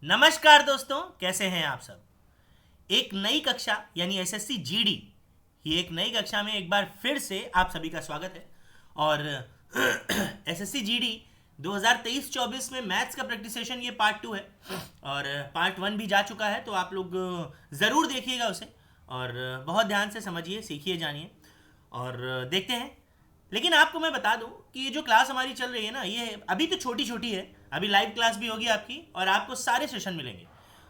नमस्कार दोस्तों, कैसे हैं आप सब। एक नई कक्षा यानी एसएससी जीडी, ये एक नई कक्षा में एक बार फिर से आप सभी का स्वागत है। और एसएससी जीडी 2023-24 में मैथ्स का प्रैक्टिस सेशन ये पार्ट 2 है और पार्ट 1 भी जा चुका है, तो आप लोग ज़रूर देखिएगा उसे और बहुत ध्यान से समझिए, सीखिए, जानिए और देखते हैं। लेकिन आपको मैं बता दूं कि ये जो क्लास हमारी चल रही है ना, ये अभी तो छोटी छोटी है। अभी लाइव क्लास भी होगी आपकी और आपको सारे सेशन मिलेंगे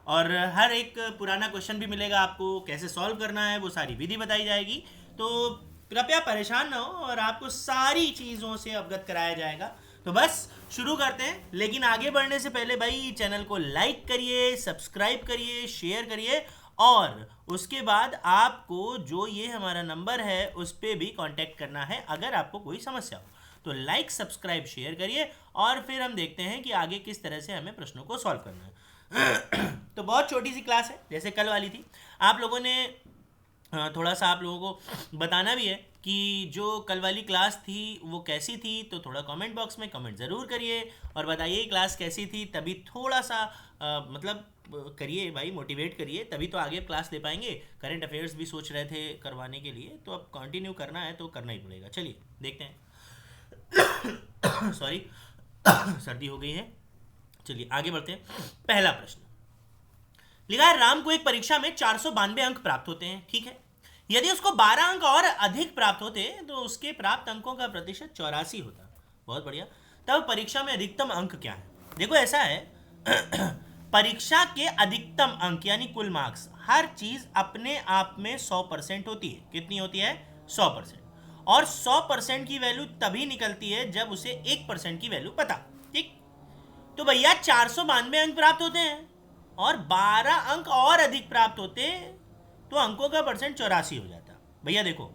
और हर एक पुराना क्वेश्चन भी मिलेगा। आपको कैसे सॉल्व करना है वो सारी विधि बताई जाएगी। तो कृपया परेशान ना हो और आपको सारी चीज़ों से अवगत कराया जाएगा। तो बस शुरू करते हैं, लेकिन आगे बढ़ने से पहले भाई चैनल को लाइक करिए, सब्सक्राइब करिए, शेयर करिए और उसके बाद आपको जो ये हमारा नंबर है उस पर भी कांटेक्ट करना है अगर आपको कोई समस्या हो। तो लाइक, सब्सक्राइब, शेयर करिए और फिर हम देखते हैं कि आगे किस तरह से हमें प्रश्नों को सॉल्व करना है। तो बहुत छोटी सी क्लास है, जैसे कल वाली थी। आप लोगों ने थोड़ा सा आप लोगों को बताना भी है कि जो कल वाली क्लास थी वो कैसी थी, तो थोड़ा कमेंट बॉक्स में कमेंट ज़रूर करिए और बताइए क्लास कैसी थी। तभी थोड़ा सा करिए भाई, मोटिवेट करिए, तभी तो आगे क्लास ले पाएंगे। करंट अफेयर्स भी सोच रहे थे करवाने के लिए, तो अब कंटिन्यू करना है तो करना ही पड़ेगा। चलिए देखते हैं। सॉरी, सर्दी हो गई है। चलिए आगे बढ़ते हैं। पहला प्रश्न लिखा है, राम को एक परीक्षा में 492 अंक प्राप्त होते हैं। ठीक है, यदि उसको 12 अंक और अधिक प्राप्त होते तो उसके प्राप्त अंकों का प्रतिशत 84 होता। बहुत बढ़िया। तब परीक्षा में अधिकतम अंक क्या है? देखो ऐसा है, परीक्षा के अधिकतम अंक यानी कुल मार्क्स, हर चीज अपने आप में 100% होती है। कितनी होती है? 100%। और 100% की वैल्यू तभी निकलती है जब उसे 1% की वैल्यू पता। ठीक, तो भैया 492 अंक प्राप्त होते हैं और 12 अंक और अधिक प्राप्त होते तो अंकों का परसेंट 84 हो जाता। भैया देखो,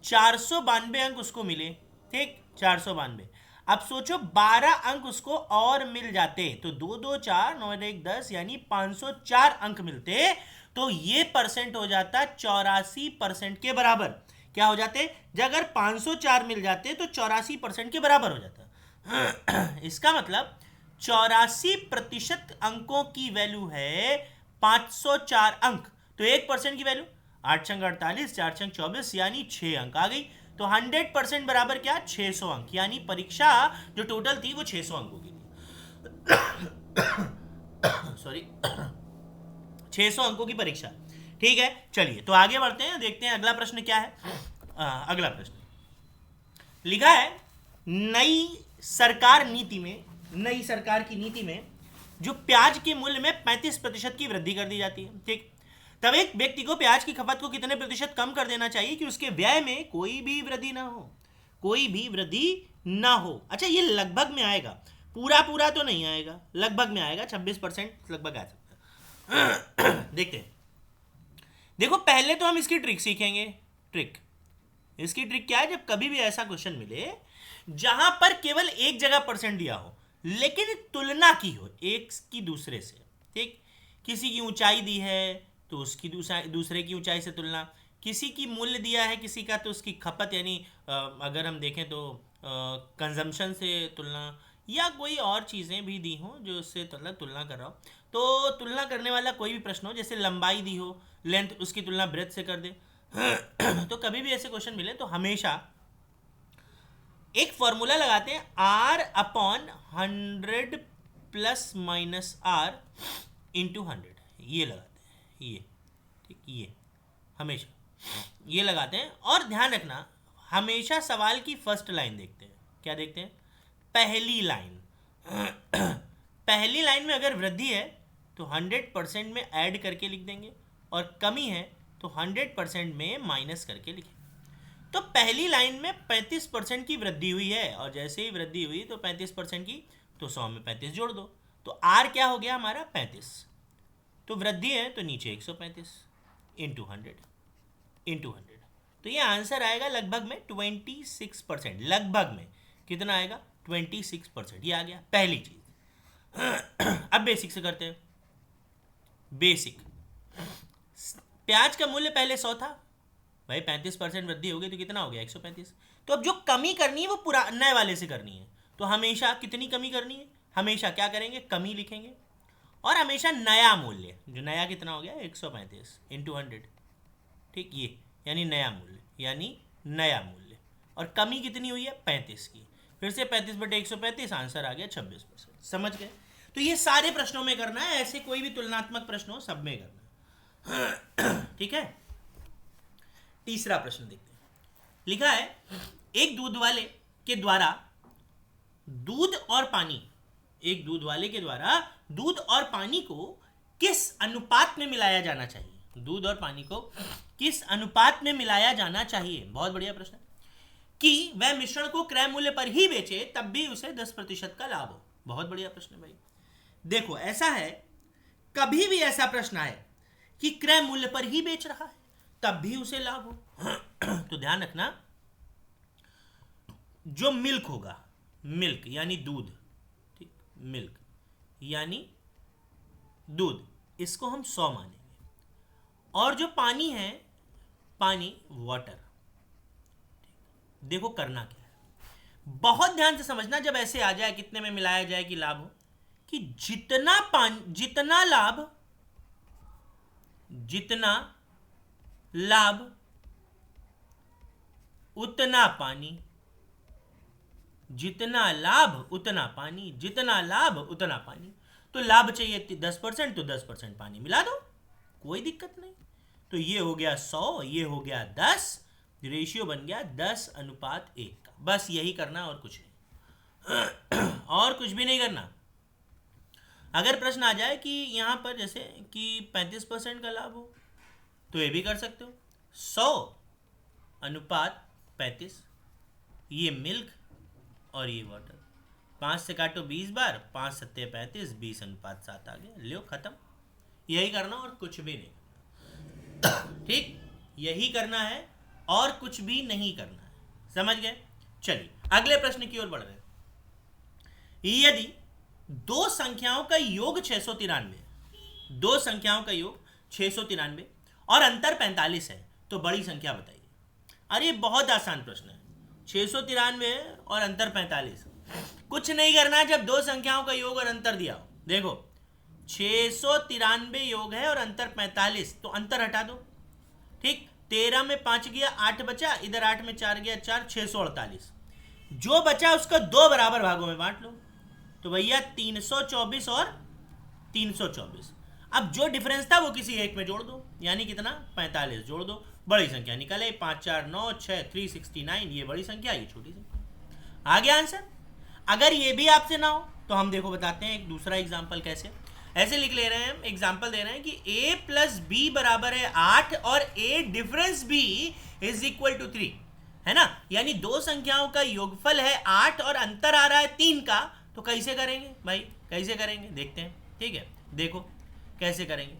492 अंक उसको मिले, ठीक, 492। अब सोचो 12 अंक उसको और मिल जाते तो 2 2 4 9 1 10 यानी 504 अंक मिलते, तो ये परसेंट हो जाता 84% के बराबर। क्या हो जाते? जब अगर 504 मिल जाते तो 84% के बराबर हो जाता। इसका मतलब 84% अंकों की वैल्यू है 504 अंक। तो 1% की वैल्यू 8 छंग 48, 4 छंग 24 यानी 6 अंक आ गई। तो 100% बराबर क्या? 600 अंक। यानी परीक्षा जो टोटल थी वो 600 अंकों की थी। सॉरी, 600 अंकों की परीक्षा। ठीक है, चलिए तो आगे बढ़ते हैं, देखते हैं अगला प्रश्न क्या है। अगला प्रश्न लिखा है, नई सरकार की नीति में जो प्याज के मूल्य में 35% की वृद्धि कर दी जाती है। ठीक, तब एक व्यक्ति को प्याज की खपत को कितने प्रतिशत कम कर देना चाहिए कि उसके व्यय में कोई भी वृद्धि ना हो? कोई भी वृद्धि ना हो। अच्छा, ये लगभग में आएगा, पूरा पूरा तो नहीं आएगा, लगभग में आएगा। 26% लगभग आ सकता है। देखते हैं। देखो पहले तो हम इसकी ट्रिक सीखेंगे। इसकी ट्रिक क्या है? जब कभी भी ऐसा क्वेश्चन मिले जहां पर केवल एक जगह परसेंट दिया हो लेकिन तुलना की हो एक की दूसरे से, ठीक, किसी की ऊंचाई दी है तो उसकी दूसरे की ऊंचाई से तुलना, किसी की मूल्य दिया है किसी का तो उसकी खपत यानी अगर हम देखें तो कंजम्पशन से तुलना, या कोई और चीज़ें भी दी हों जो उससे तुलना कर रहा हो। तो तुलना करने वाला कोई भी प्रश्न हो, जैसे लंबाई दी हो, लेंथ, उसकी तुलना ब्रेथ से कर दे। तो कभी भी ऐसे क्वेश्चन मिले तो हमेशा एक फॉर्मूला लगाते हैं, R upon 100 plus minus R into 100। ये लगाते हैं, ये ठीक, ये हमेशा ये लगाते हैं। और ध्यान रखना, हमेशा सवाल की फर्स्ट लाइन देखते हैं। क्या देखते हैं? पहली लाइन। पहली लाइन में अगर वृद्धि है तो 100% में ऐड करके लिख देंगे और कमी है तो 100% में माइनस करके लिखेंगे। तो पहली लाइन में 35% की वृद्धि हुई है और जैसे ही वृद्धि हुई तो 35% की, तो 100 में 35 जोड़ दो, तो R क्या हो गया हमारा? 35। तो वृद्धि है तो नीचे 135 इंटू 100। तो ये आंसर आएगा लगभग में 26%। लगभग में कितना आएगा? 26%। ये आ गया पहली चीज। अब बेसिक से करते हैं। बेसिक, प्याज का मूल्य पहले 100 था भाई, 35% वृद्धि हो गई तो कितना हो गया? 135। तो अब जो कमी करनी है वो पूरा नए वाले से करनी है। तो हमेशा कितनी कमी करनी है? हमेशा क्या करेंगे? कमी लिखेंगे और हमेशा नया मूल्य, जो नया कितना हो गया 135 इंटू 100, ठीक, ये यानी नया मूल्य, यानी नया मूल्य, और कमी कितनी हुई है 35 की, फिर से 35/135, आंसर आ गया 26%। समझ गए? तो ये सारे प्रश्नों में करना है, ऐसे कोई भी तुलनात्मक प्रश्न हो सब में करना है। ठीक है, तीसरा प्रश्न देखते हैं। लिखा है एक दूध वाले के द्वारा दूध और पानी, एक दूध वाले के द्वारा दूध और पानी को किस अनुपात में मिलाया जाना चाहिए, दूध और पानी को किस अनुपात में मिलाया जाना चाहिए, बहुत बढ़िया प्रश्न है, कि वह मिश्रण को क्रय मूल्य पर ही बेचे तब भी उसे 10% का लाभ हो। बहुत बढ़िया प्रश्न है भाई। देखो ऐसा है, कभी भी ऐसा प्रश्न आए कि क्रय मूल्य पर ही बेच रहा है तब भी उसे लाभ हो, तो ध्यान रखना, जो मिल्क होगा, मिल्क यानी दूध, ठीक, मिल्क यानी दूध, इसको हम 100 मानेंगे, और जो पानी है, पानी वाटर। देखो करना क्या है, बहुत ध्यान से समझना, जब ऐसे आ जाए कितने में मिलाया जाए कि लाभ हो, कि जितना पानी, जितना लाभ उतना पानी, जितना लाभ उतना पानी, जितना लाभ उतना पानी। तो लाभ चाहिए 10%, तो 10% पानी मिला दो, कोई दिक्कत नहीं। तो ये हो गया 100, ये हो गया 10, रेशियो बन गया 10:1 का। बस यही करना और कुछ नहीं, और कुछ भी नहीं करना। अगर प्रश्न आ जाए कि यहाँ पर जैसे कि 35% का लाभ हो, तो ये भी कर सकते हो, 100:35, ये मिल्क और ये वाटर, 5 से काटो 20 बार, 5 7 35, 20:7 आ गया, लो खत्म। यही करना और कुछ भी नहीं करना, ठीक, यही करना है और कुछ भी नहीं करना है। समझ गए? चलिए अगले प्रश्न की ओर बढ़ रहे हैं। यदि दो संख्याओं का योग 693, दो संख्याओं का योग 693 और अंतर 45 है, तो बड़ी संख्या बताइए। अरे बहुत आसान प्रश्न है, 693 और अंतर 45, कुछ नहीं करना। जब दो संख्याओं का योग और अंतर दिया हो, देखो 693 योग है और अंतर 45, तो अंतर हटा दो, ठीक, 13 में 5 गया, 8 बचा, इधर 8 में 4 गया, 4, 648, जो बचा उसको दो बराबर भागों में बांट लो, तो भैया 324 और 324। अब जो डिफरेंस था वो किसी एक में जोड़ दो, यानी कितना 45 जोड़ दो, बड़ी संख्या निकले, 5 4 9 6 369, ये बड़ी संख्या, ये छोटी संख्या। आ गया आंसर। अगर ये भी आपसे ना हो तो हम देखो बताते हैं एक दूसरा एग्जाम्पल कैसे। ऐसे लिख ले रहे हैं, एग्जाम्पल दे रहे हैं कि a + b बराबर है 8 और a difference b is equal to 3, है ना, यानी दो संख्याओं का योगफल है 8 और अंतर आ रहा है 3 का। तो कैसे करेंगे भाई, कैसे करेंगे देखते हैं, ठीक है, देखो कैसे करेंगे।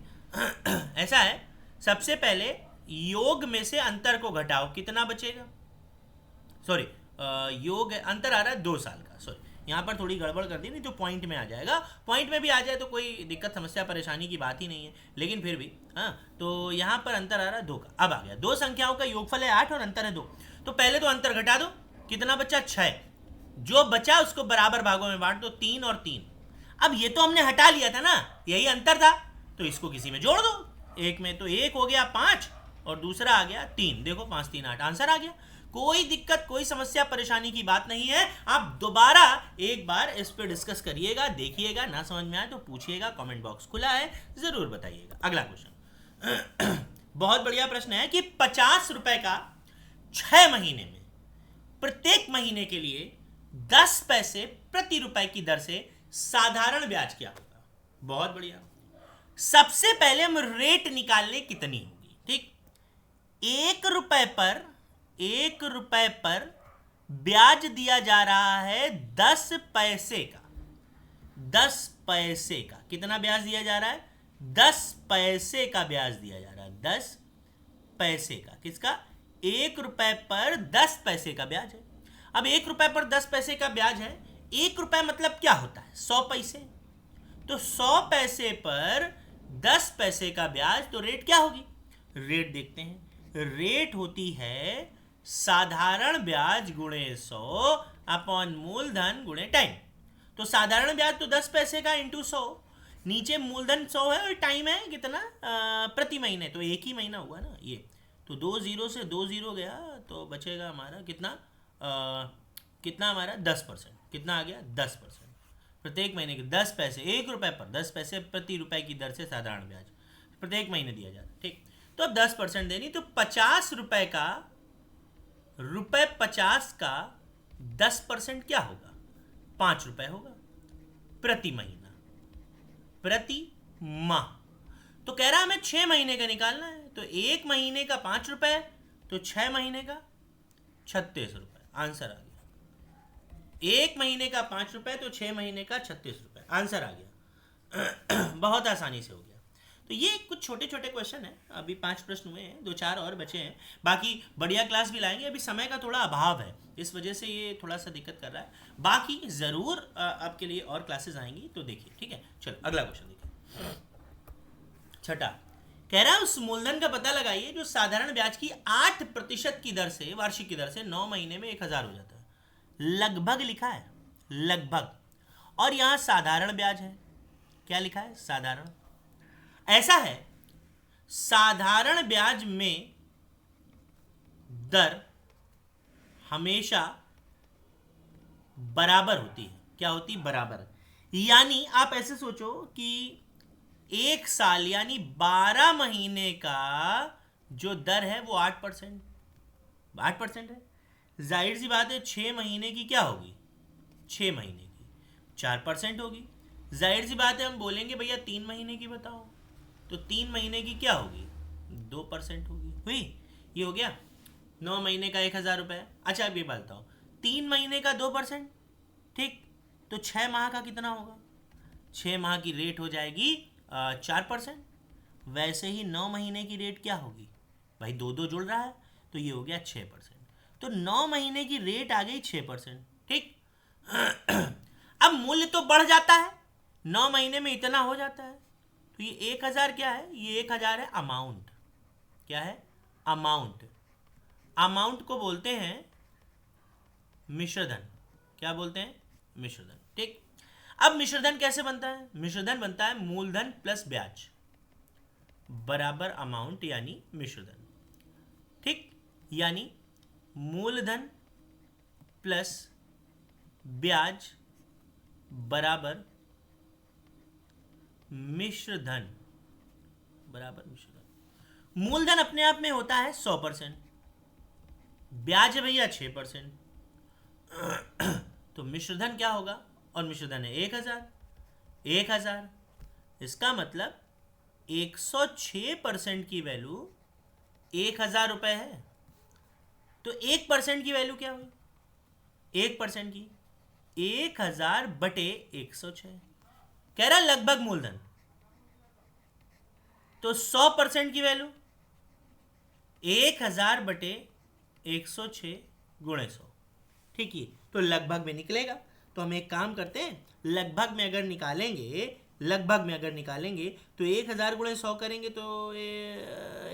ऐसा है, सबसे पहले योग में से अंतर को घटाओ, कितना बचेगा, सॉरी योग अंतर आ रहा है 2 साल का, सॉरी यहाँ पर थोड़ी गड़बड़ कर दी, नहीं तो पॉइंट में आ जाएगा, पॉइंट में भी आ जाए तो कोई दिक्कत समस्या परेशानी की बात ही नहीं है, लेकिन फिर भी हाँ, तो यहाँ पर अंतर आ रहा है 2 का। अब आ गया, दो संख्याओं का योगफल है 8 और अंतर है 2, तो पहले तो अंतर घटा दो, कितना बचा 6, जो बचा उसको बराबर भागों में बांट दो, 3 और 3। अब ये तो हमने हटा लिया था ना, यही अंतर था, तो इसको किसी में जोड़ दो, एक में, तो एक हो गया 5 और दूसरा आ गया 3, देखो 5 3 8, आंसर आ गया। कोई दिक्कत, कोई समस्या परेशानी की बात नहीं है। आप दोबारा एक बार इस पे डिस्कस करिएगा, देखिएगा, ना समझ में आए तो पूछिएगा, कमेंट बॉक्स खुला है, जरूर बताइएगा। अगला क्वेश्चन बहुत बढ़िया प्रश्न है कि 50 रुपए का 6 महीने में प्रत्येक महीने के लिए 10 पैसे प्रति रुपए की दर से साधारण ब्याज क्या होगा। बहुत बढ़िया। सबसे पहले हम रेट निकालने कितनी होगी, ठीक, 1 रुपए पर ब्याज दिया जा रहा है 10 पैसे का, 10 पैसे का कितना ब्याज दिया जा रहा है, 10 पैसे का ब्याज दिया जा रहा है, 10 पैसे का, किसका, 1 रुपए पर 10 पैसे का ब्याज है। अब 1 रुपए पर 10 पैसे का ब्याज है, 1 रुपए मतलब क्या होता है 100 पैसे, तो 100 पैसे पर 10 पैसे का ब्याज, तो रेट क्या होगी, रेट देखते हैं, रेट होती है साधारण ब्याज गुणे 100 अपॉन मूलधन गुणे टाइम। तो साधारण ब्याज तो 10 पैसे का इंटू 100, नीचे मूलधन 100 है और टाइम है कितना, प्रति महीने, तो एक ही महीना हुआ ना ये। तो 2 जीरो से 2 जीरो गया तो बचेगा हमारा कितना, कितना हमारा 10%, कितना आ गया 10%। प्रत्येक महीने के 10 पैसे, 1 रुपये पर 10 पैसे प्रति रुपए की दर से साधारण ब्याज प्रत्येक महीने दिया जाता है। ठीक, तो अब 10% देनी, तो 50 रुपए का, रुपए 50 का 10% क्या होगा, 5 रुपए होगा प्रति महीना, प्रति माह। तो कह रहा है हमें 6 महीने का निकालना है, तो 1 महीने का 5 रुपए, तो 6 महीने का 36 रुपए, आंसर आ गया। 1 महीने का 5 रुपए तो 6 महीने का 36 रुपए, आंसर आ गया। बहुत आसानी से हो गया। तो ये कुछ छोटे छोटे क्वेश्चन हैं, अभी 5 प्रश्न हुए हैं, 2-4 और बचे हैं, बाकी बढ़िया क्लास भी लाएंगे। अभी समय का थोड़ा अभाव है, इस वजह से ये थोड़ा सा दिक्कत कर रहा है, बाकी ज़रूर आपके लिए और क्लासेस आएंगी, तो देखिए। ठीक है, चलो अगला क्वेश्चन देखिए। छठा कह रहा है उस मूलधन का पता लगाइए जो साधारण ब्याज की 8% की दर से, वार्षिक की दर से 9 महीने में 1000 हो जाता है। लगभग लिखा है, लगभग, और यहां साधारण ब्याज है। क्या लिखा है, साधारण। ऐसा है, साधारण ब्याज में दर हमेशा बराबर होती है। क्या होती, बराबर। यानी आप ऐसे सोचो कि 1 साल यानी 12 महीने का जो दर है वो 8%, 8% है। जाहिर सी बात है 6 महीने की क्या होगी, 6 महीने की 4% होगी। जाहिर सी बात है हम बोलेंगे भैया 3 महीने की बताओ, तो 3 महीने की क्या होगी, 2% होगी। हुई, ये हो गया 9 महीने का 1000 रुपये। अच्छा अब ये बात बताओ, 3 महीने का 2%, ठीक, तो 6 माह का कितना होगा, 6 माह की रेट हो जाएगी 4%। वैसे ही 9 महीने की रेट क्या होगी भाई, 2 जुड़ रहा है, तो ये हो गया 6%। तो 9 महीने की रेट आ गई 6%। ठीक, अब मूल्य तो बढ़ जाता है, 9 महीने में इतना हो जाता है, तो ये 1000 क्या है, ये 1000 है अमाउंट। क्या है, अमाउंट। अमाउंट को बोलते हैं मिश्रधन। क्या बोलते हैं, मिश्रधन। ठीक, अब मिश्रधन कैसे बनता है, मिश्रधन बनता है मूलधन प्लस ब्याज बराबर अमाउंट, यानी मिश्रधन। ठीक, यानी मूलधन प्लस ब्याज बराबर मिश्रधन, बराबर मिश्रधन। मूलधन अपने आप में होता है 100%, ब्याज है भैया 6%, तो मिश्रधन क्या होगा, और मिश्रधन है 1000, 1000, इसका मतलब 106% की वैल्यू 1000 रुपये है। तो 1% की वैल्यू क्या हुई, 1% की 1000 बटे 106, कह रहा लगभग मूलधन, तो 100% की वैल्यू 1000 बटे 106 गुणे 100। ठीक है, तो लगभग में निकलेगा। तो हम एक काम करते हैं, लगभग में अगर निकालेंगे, लगभग में अगर निकालेंगे तो 1000 गुणे 100 करेंगे तो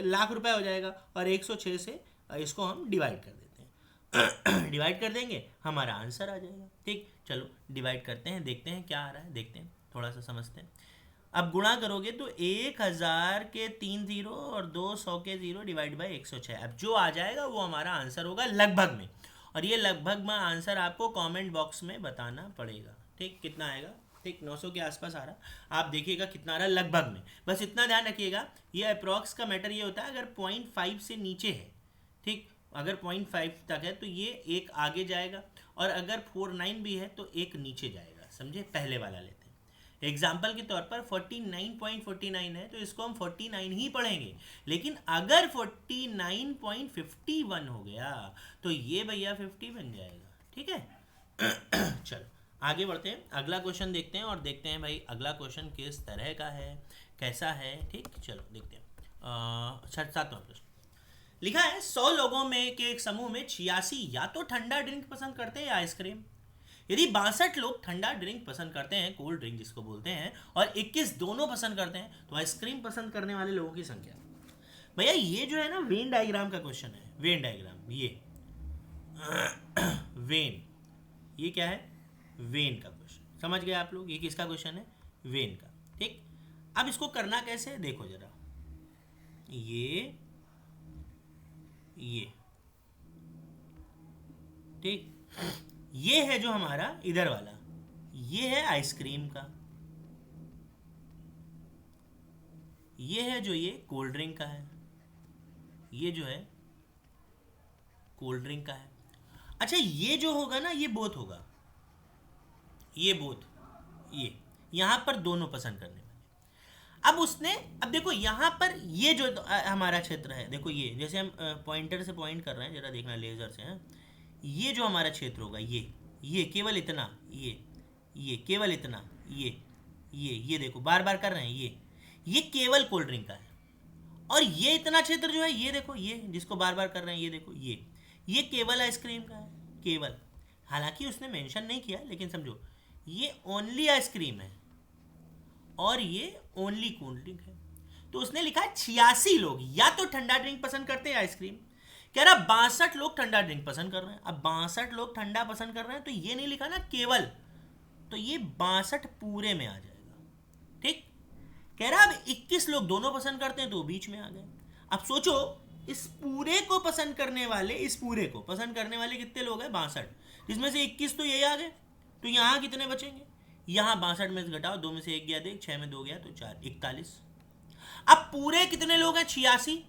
लाख रुपए हो जाएगा, और 106 से इसको हम डिवाइड कर देते हैं। डिवाइड कर देंगे, हमारा आंसर आ जाएगा। ठीक, चलो डिवाइड करते हैं, देखते हैं क्या आ रहा है, देखते हैं, थोड़ा सा समझते हैं। अब गुणा करोगे तो 1000 के 3 जीरो और 200 के 0 डिवाइड बाई 106, अब जो आ जाएगा वो हमारा आंसर होगा लगभग में। और ये लगभग में आंसर आपको कमेंट बॉक्स में बताना पड़ेगा। ठीक, कितना आएगा, ठीक 900 के आसपास आ रहा, आप देखिएगा कितना आ रहा है लगभग में। बस इतना ध्यान रखिएगा, ये अप्रॉक्स का मैटर ये होता है अगर 0.5 से नीचे है, ठीक, अगर 0.5 तक है तो ये एक आगे जाएगा, और अगर 49 भी है तो एक नीचे जाएगा। समझे, पहले वाला लेते हैं। एग्जाम्पल के तौर पर 49.49 है तो इसको हम 49 ही पढ़ेंगे, लेकिन अगर 49.51 हो गया तो ये भैया 50 बन जाएगा। ठीक है, चलो आगे बढ़ते हैं, अगला क्वेश्चन देखते हैं, और देखते हैं भाई अगला क्वेश्चन किस तरह का है, कैसा है। ठीक, चलो देखते हैं। 7वां प्रश्न लिखा है, 100 लोगों में के एक समूह में 86 या तो ठंडा ड्रिंक पसंद करते हैं या आइसक्रीम। यदि 62 लोग ठंडा ड्रिंक पसंद करते हैं, कोल्ड ड्रिंक जिसको बोलते हैं, और 21 दोनों पसंद करते हैं, तो आइसक्रीम पसंद करने वाले लोगों की संख्या। भैया ये जो है ना वेन डायग्राम का क्वेश्चन है, वेन डायग्राम, ये वेन, ये क्या है, वेन का क्वेश्चन। समझ गए आप लोग, ये किसका क्वेश्चन है, वेन का। ठीक, अब इसको करना कैसे है देखो जरा, ये ठीक, ये है जो हमारा इधर वाला, ये है आइसक्रीम का, ये है जो ये कोल्ड ड्रिंक का है, ये जो है कोल्ड ड्रिंक का है। अच्छा ये जो होगा ना ये बोथ होगा, ये बोथ, ये यहां पर दोनों पसंद करने वाले। अब उसने, अब देखो यहां पर ये जो हमारा क्षेत्र है, देखो ये जैसे हम पॉइंटर से पॉइंट कर रहे हैं, जरा देखना लेजर से है, ये जो हमारा क्षेत्र होगा, ये केवल इतना, ये केवल इतना, ये देखो बार बार कर रहे हैं, ये केवल कोल्ड ड्रिंक का है। और ये इतना क्षेत्र जो है, ये देखो, ये जिसको बार बार कर रहे हैं, ये देखो, ये केवल आइसक्रीम का है, केवल। हालांकि उसने मेंशन नहीं किया, लेकिन समझो ये ओनली आइसक्रीम है और ये ओनली कोल्ड ड्रिंक है। तो उसने लिखा है 86 लोग या तो ठंडा ड्रिंक पसंद करते हैं आइसक्रीम, कह रहा 62 लोग ठंडा ड्रिंक पसंद कर रहे हैं। अब 62 लोग ठंडा पसंद कर रहे हैं तो ये नहीं लिखा ना केवल, तो ये 62 पूरे में आ जाएगा। ठीक, कह रहा अब 21 लोग दोनों पसंद करते हैं तो बीच में आ गए। अब सोचो इस पूरे को पसंद करने वाले, इस पूरे को पसंद करने वाले कितने लोग हैं, 62, जिसमें से 21 तो यही आ गए, तो यहाँ कितने बचेंगे, यहाँ 62 में से घटाओ, 2 में से 1 गया, देख 6 में 2 गया तो 4, 41। अब पूरे कितने लोग हैं, 86।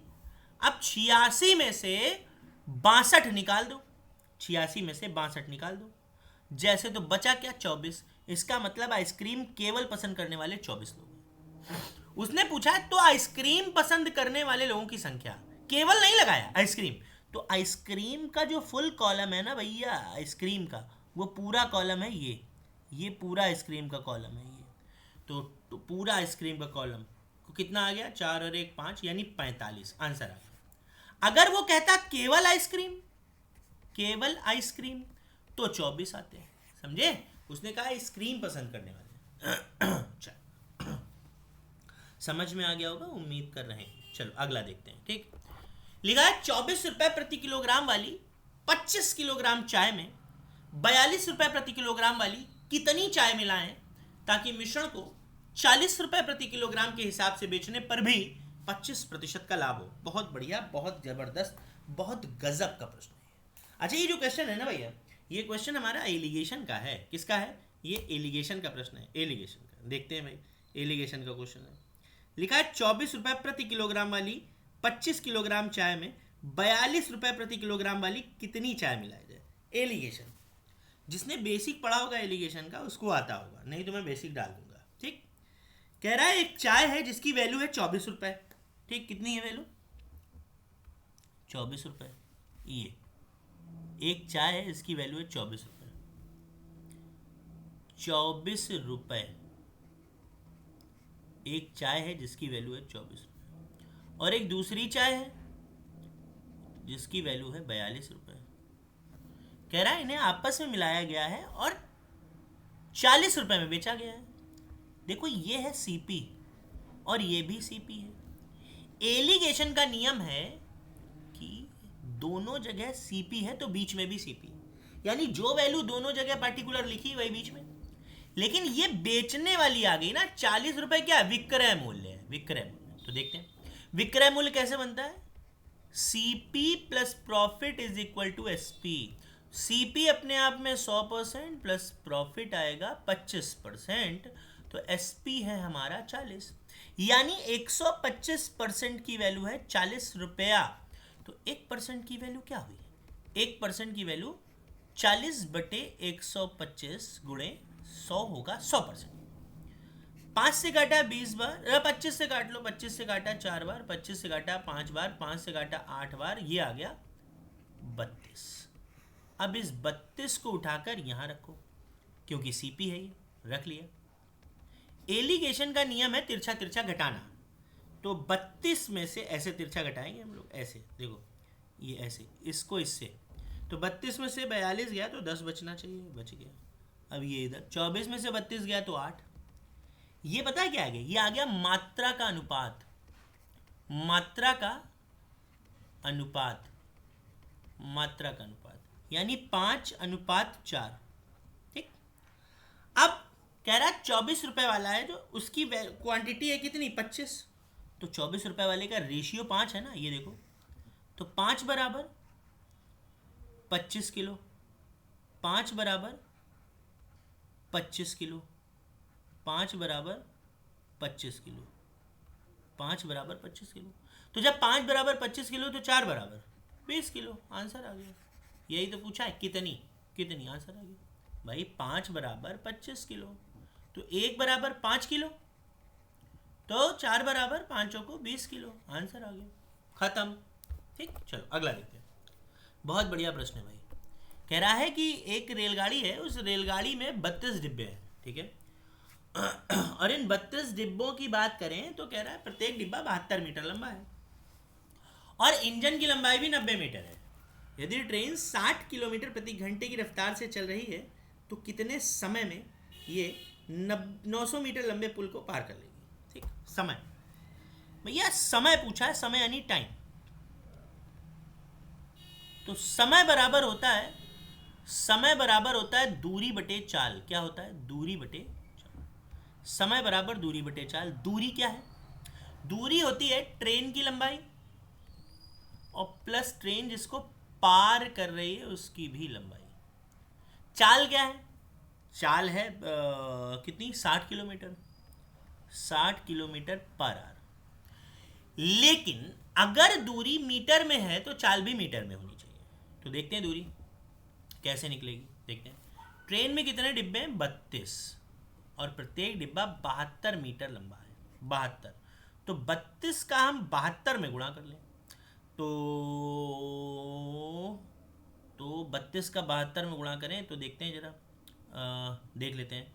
अब 86 में से 62 निकाल दो, 86 में से 62 निकाल दो, जैसे तो बचा क्या, 24। इसका मतलब आइसक्रीम केवल पसंद करने वाले 24 लोग। उसने पूछा तो आइसक्रीम पसंद करने वाले लोगों की संख्या, केवल नहीं लगाया आइसक्रीम, तो आइसक्रीम का जो फुल कॉलम है ना भैया, आइसक्रीम का वो पूरा कॉलम है, ये पूरा आइसक्रीम का कॉलम है ये, तो पूरा आइसक्रीम का कॉलम को कितना आ गया, 4 और 1 5, यानी 45 आंसर आ गया। अगर वो कहता केवल आइसक्रीम, केवल आइसक्रीम, तो 24 आते हैं, समझे। उसने कहा आइसक्रीम पसंद करने वाले। समझ में आ गया होगा, उम्मीद कर रहे हैं। चलो अगला देखते हैं। ठीक, लिखा है 24 रुपए प्रति किलोग्राम वाली 25 किलोग्राम चाय में 42 रुपए प्रति किलोग्राम वाली कितनी चाय मिलाएं ताकि मिश्रण को 40 रुपए प्रति किलोग्राम के हिसाब से बेचने पर भी 25% का लाभ हो। बहुत बढ़िया, बहुत जबरदस्त, बहुत गजब का प्रश्न है। अच्छा ये जो क्वेश्चन है ना भैया, ये क्वेश्चन हमारा एलिगेशन का है। किसका है ये, एलिगेशन का प्रश्न है, एलिगेशन का। देखते हैं भाई, एलिगेशन का क्वेश्चन है। लिखा है 24 रुपए प्रति किलोग्राम वाली 25 किलोग्राम चाय में 42 रुपए प्रति किलोग्राम वाली कितनी चाय मिलाई जाए। एलिगेशन, जिसने बेसिक पढ़ा होगा एलिगेशन का उसको आता होगा, नहीं तो मैं बेसिक डाल दूंगा। ठीक, कह रहा है एक चाय है जिसकी वैल्यू है 24 रुपए। ठीक, कितनी है वैल्यू, 24 रुपए। ये एक चाय है इसकी वैल्यू है 24 रुपए, 24 रुपए एक चाय है जिसकी वैल्यू है 24 रुपए, और एक दूसरी चाय है जिसकी वैल्यू है 42 रुपए। कह रहा है इन्हें आपस में मिलाया गया है और 40 रुपए में बेचा गया है। देखो ये है सीपी और ये भी सीपी है। एलिगेशन का नियम है कि दोनों जगह सीपी है तो बीच में भी सीपी, यानी जो वैल्यू दोनों जगह पार्टिकुलर लिखी वही बीच में। लेकिन ये बेचने वाली आ गई ना, 40 रुपए क्या विक्रय मूल्य है, विक्रय मूल्य। तो देखते हैं विक्रय मूल्य कैसे बनता है, CP plus profit is equal to SP. CP अपने आप में 100% प्लस प्रॉफिट आएगा 25%, तो एसपी है हमारा 40, यानी 125% की वैल्यू है 40 रुपया। तो 1% की वैल्यू क्या हुई, 1% की वैल्यू 40/125 गुणे 100 होगा 100%। 5 से काटा 20 बार, 25 से काट लो, 25 से काटा 4 बार, 25 से काटा 5 बार, 5 से काटा 8 बार, ये आ गया 32। अब इस 32 को उठाकर यहां रखो क्योंकि सीपी है, ये रख लिया। एलिगेशन का नियम है तिरछा तिरछा घटाना, तो 32 में से ऐसे तिरछा घटाएंगे हम लोग, ऐसे देखो, ये ऐसे, इसको इससे, तो 32 में से 42 गया तो 10 बचना चाहिए, बच गया। अब ये इधर 24 में से 32 गया तो 8। ये पता है क्या आ गया, ये आ गया मात्रा का अनुपात, मात्रा का अनुपात, मात्रा का अनुपात, यानी 5:4। ठीक, अब कह रहा 24 रुपए वाला है, जो उसकी क्वांटिटी है कितनी 25, तो 24 रुपए वाले का रेशियो 5 है ना, ये देखो, तो 5 बराबर 25 किलो, 5 बराबर 25 किलो, 5 बराबर 25 किलो, 5 बराबर 25 किलो। तो जब 5 बराबर 25 किलो तो 4 बराबर 20 किलो, आंसर आ गया। यही तो पूछा है, कितनी कितनी, आंसर आ गया भाई। 5 बराबर 25 किलो, तो 1 बराबर 5 किलो, तो 4 बराबर 5 को 20 किलो, आंसर आ गया, खत्म। ठीक, चलो अगला देखते हैं। बहुत बढ़िया प्रश्न है भाई। कह रहा है कि एक रेलगाड़ी है, उस रेलगाड़ी में 32 डिब्बे हैं, ठीक है। और इन 32 डिब्बों की बात करें तो कह रहा है प्रत्येक डिब्बा 72 मीटर लंबा है और इंजन की लंबाई भी 90 मीटर है। यदि ट्रेन 60 किलोमीटर प्रति घंटे की रफ्तार से चल रही है तो कितने समय में ये 900 मीटर लंबे पुल को पार कर लेगी। ठीक, समय भैया, समय पूछा है, समय यानी टाइम। तो समय बराबर होता है, समय बराबर होता है दूरी बटे चाल। क्या होता है? दूरी बटे चाल। समय बराबर दूरी बटे चाल। दूरी क्या है? दूरी होती है ट्रेन की लंबाई और प्लस ट्रेन जिसको पार कर रही है उसकी भी लंबाई। चाल क्या है? चाल है कितनी? 60 किलोमीटर, 60 किलोमीटर पर आवर। लेकिन अगर दूरी मीटर में है तो चाल भी मीटर में होनी चाहिए। तो देखते हैं दूरी कैसे निकलेगी, देखते हैं। ट्रेन में कितने डिब्बे हैं? 32, और प्रत्येक डिब्बा 72 मीटर लंबा है। 72, तो 32 का हम 72 में गुणा कर लें तो 32 का 72 में गुणा करें तो देखते हैं जरा, देख लेते हैं।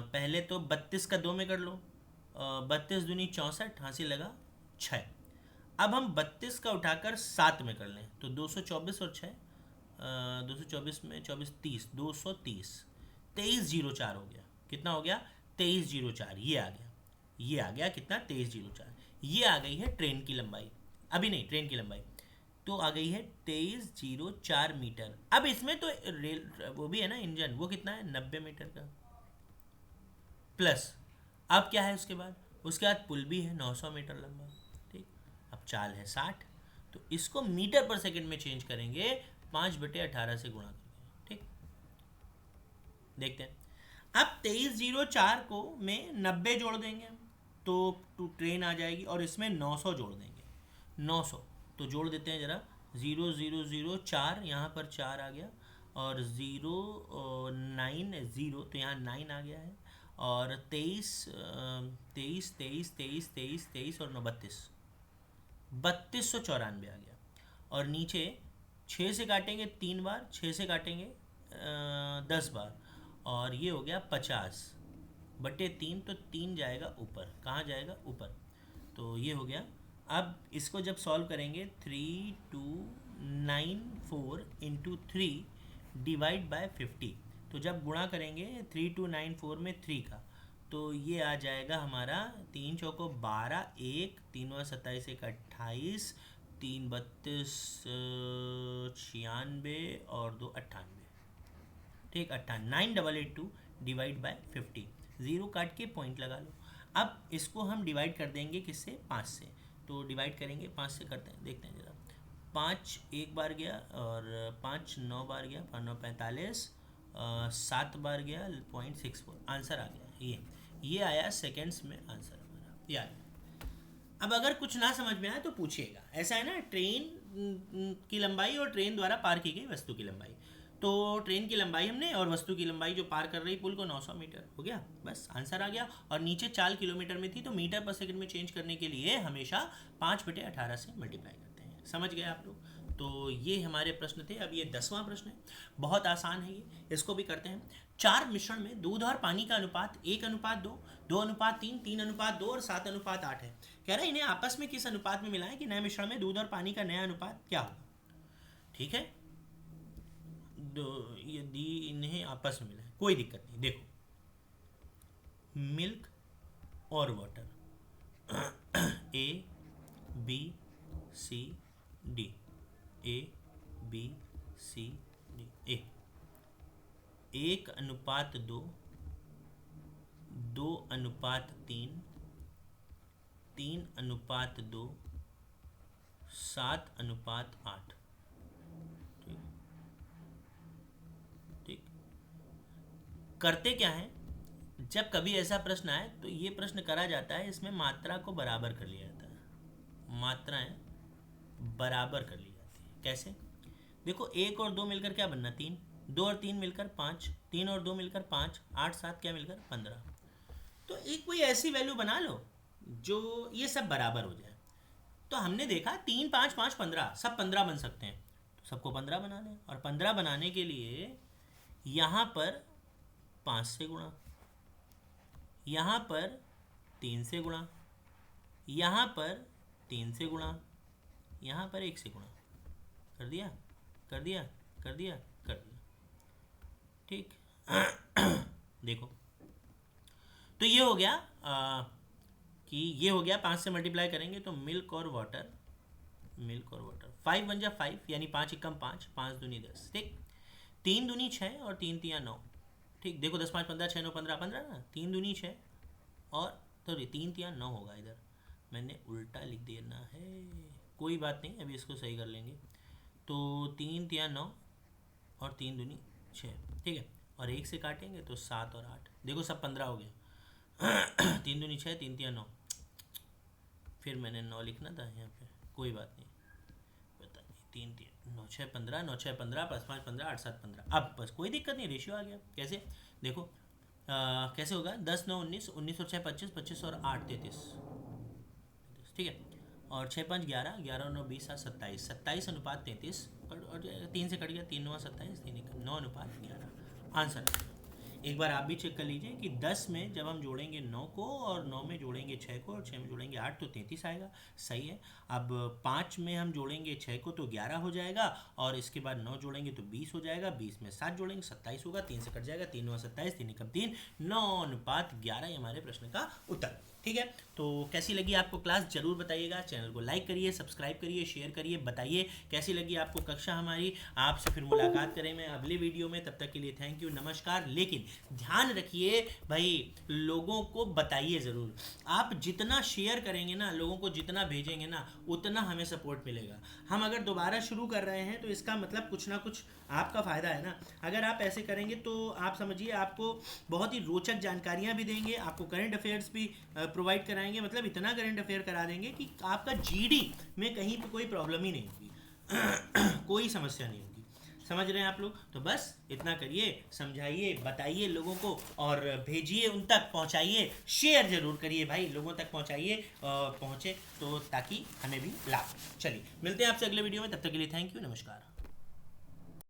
पहले तो 32 का 2 में कर लो, 32 दूनी 64, हाँसी लगा 6। अब हम 32 का उठाकर 7 में कर लें तो 224 और 6, 224 में 24 30, 230, 2304 हो गया। कितना हो गया? 2304। ये आ गया, ये आ गया कितना? 2304। ये आ गई है ट्रेन की लंबाई, अभी नहीं, ट्रेन की लंबाई तो आ गई है 2304 मीटर। अब इसमें तो रेल वो भी है ना, इंजन, वो कितना है? 90 मीटर का, प्लस अब क्या है उसके बाद? उसके बाद पुल भी है 900 मीटर लंबा। ठीक, अब चाल है 60, तो इसको मीटर पर सेकंड में चेंज करेंगे 5/18 से गुणा करके। ठीक, देखते हैं। अब 2304 को में 90 जोड़ देंगे तो ट्रेन आ जाएगी, और इसमें 900 जोड़ देंगे, 900 तो जोड़ देते हैं जरा, 0004, यहाँ पर 4 आ गया, और 090 तो यहाँ 9 आ गया है, और 23 23 23 23 23 23 और 32, 3294 आ गया। और नीचे 6 से काटेंगे 3 बार, 6 से काटेंगे 10 बार, और ये हो गया 50/3, तो 3 जाएगा ऊपर। कहाँ जाएगा? ऊपर। तो ये हो गया। अब इसको जब सॉल्व करेंगे 3294 इंटू 3 डिवाइड बाय 50, तो जब गुणा करेंगे 3294 में 3 का, तो ये आ जाएगा हमारा 3 चौको 12, 1 3 और 27 1 28, 3 32 96 और 2 98। ठीक, 98,982 डिवाइड बाय 50, ज़ीरो काट के पॉइंट लगा लो। अब इसको हम डिवाइड कर देंगे किससे? 5 से। तो डिवाइड करेंगे 5 से, करते हैं, देखते हैं जरा। 5 एक बार गया, और 5 9 बार गया, 5 9 45, 7 बार गया, 0.64, आंसर आ गया। ये आया सेकेंड्स में आंसर हमारा, ये आया। अब अगर कुछ ना समझ में आए तो पूछिएगा। ऐसा है ना, ट्रेन की लंबाई और ट्रेन द्वारा पार की गई वस्तु की लंबाई। तो ट्रेन की लंबाई हमने, और वस्तु की लंबाई जो पार कर रही पुल को 900 मीटर हो गया, बस आंसर आ गया। और नीचे 4 किलोमीटर में थी, तो मीटर पर सेकंड में चेंज करने के लिए हमेशा 5/18 से मल्टीप्लाई करते हैं। समझ गए आप लोग? तो ये हमारे प्रश्न थे। अब ये 10वां प्रश्न है, बहुत आसान है ये, इसको भी करते हैं। 4 मिश्रण में दूध और पानी का अनुपात 1:2, 2:3, 3:2 और 7:8 है। कह रहा है इन्हें आपस में किस अनुपात में मिलाएं कि नए मिश्रण में दूध और पानी का नया अनुपात क्या होगा। ठीक है, यदि इन्हें आपस में मिलाएं, कोई दिक्कत नहीं। देखो, मिल्क और वाटर, ABCD, ABCD, 1:2, 2:3, 3:2, 7:8। ठीक ठीक। करते क्या है, जब कभी ऐसा प्रश्न आए तो ये प्रश्न करा जाता है, इसमें मात्रा को बराबर कर लिया जाता है, मात्राएं बराबर कर ली जाती है। कैसे? देखो 1 और 2 मिलकर क्या बनना, 3, 2 और 3 मिलकर 5, 3 और 2 मिलकर 5, 8 7 क्या मिलकर 15। तो एक कोई ऐसी वैल्यू बना लो जो ये सब बराबर हो जाए। तो हमने देखा 3 5 5 15 सब 15 बन सकते हैं, तो सबको 15 बना लें। और 15 बनाने के लिए यहाँ पर 5 से गुणा, यहाँ पर 3 से गुणा, यहाँ पर 3 से गुणा, यहाँ पर 1 से गुणा कर दिया, कर दिया, कर दिया, कर दिया। ठीक। देखो तो ये हो गया कि ये हो गया, 5 से मल्टीप्लाई करेंगे तो मिल्क और वाटर, मिल्क और वाटर 5 बन जा 5, यानी 5 एकम 5, 5 दूनी 10। ठीक। 3 दूनी 6 और 3 तिया 9। ठीक। देखो 10 5 15, 6 9 15, 15 ना, 3 दूनी 6 और सॉरी 3 तिया 9 होगा, इधर मैंने उल्टा लिख देना है, कोई बात नहीं, अभी इसको सही कर लेंगे। तो 3 तिया 9 और 3 दूनी 6। ठीक है। और 1 से काटेंगे तो 7 और 8, देखो सब 15 हो गया। 3 दूनी 6, 3 तिया 9, फिर मैंने 9 लिखना था यहाँ पे, कोई बात नहीं, पता नहीं, 3 तिया 9 6 15, 9 6 15, +5 15, 8 7 15। अब बस कोई दिक्कत नहीं, रेशियो आ गया। कैसे? देखो कैसे होगा, 10 9 19, 19 और 6 25, 25 और 8 33। ठीक है। और 6 5 11, 11 और 9 20, 7 27, 27:33। और 3 से कट गया, 3 9 27, 3 9:11 आंसर। एक बार आप भी चेक कर लीजिए कि 10 में जब हम जोड़ेंगे 9 को और 9 में जोड़ेंगे 6 को और 6 में जोड़ेंगे 8 तो 33 आएगा। सही है। अब 5 में हम जोड़ेंगे 6 को तो 11 हो जाएगा, और इसके बाद 9 जोड़ेंगे तो 20 हो जाएगा, 20 में 7 जोड़ेंगे 27 होगा, 3 से कट जाएगा, 3 9 27, 3 एकम 3, 9:11 ये हमारे प्रश्न का उत्तर। ठीक है। तो कैसी लगी आपको क्लास जरूर बताइएगा, चैनल को लाइक करिए, सब्सक्राइब करिए, शेयर करिए, बताइए कैसी लगी आपको कक्षा हमारी। आपसे फिर मुलाकात करें मैं अगले वीडियो में, तब तक के लिए थैंक यू, नमस्कार। लेकिन ध्यान रखिए भाई, लोगों को बताइए ज़रूर। आप जितना शेयर करेंगे ना, लोगों को जितना भेजेंगे ना, उतना हमें सपोर्ट मिलेगा। हम अगर दोबारा शुरू कर रहे हैं तो इसका मतलब कुछ ना कुछ आपका फ़ायदा है ना। अगर आप ऐसे करेंगे तो आप समझिए आपको बहुत ही रोचक जानकारियाँ भी देंगे, आपको करंट अफेयर्स भी प्रोवाइड कराएंगे, मतलब इतना करंट अफेयर करा देंगे कि आपका जीडी में कहीं पे कोई प्रॉब्लम ही नहीं होगी। कोई समस्या नहीं होगी। समझ रहे हैं आप लोग? तो बस इतना करिए, समझाइए, बताइए लोगों को और भेजिए, उन तक पहुंचाइए, शेयर जरूर करिए भाई, लोगों तक पहुंचाइए, पहुंचे तो ताकि हमें भी लाभ। चलिए मिलते हैं आपसे अगले वीडियो में, तब तक के लिए थैंक यू, नमस्कार।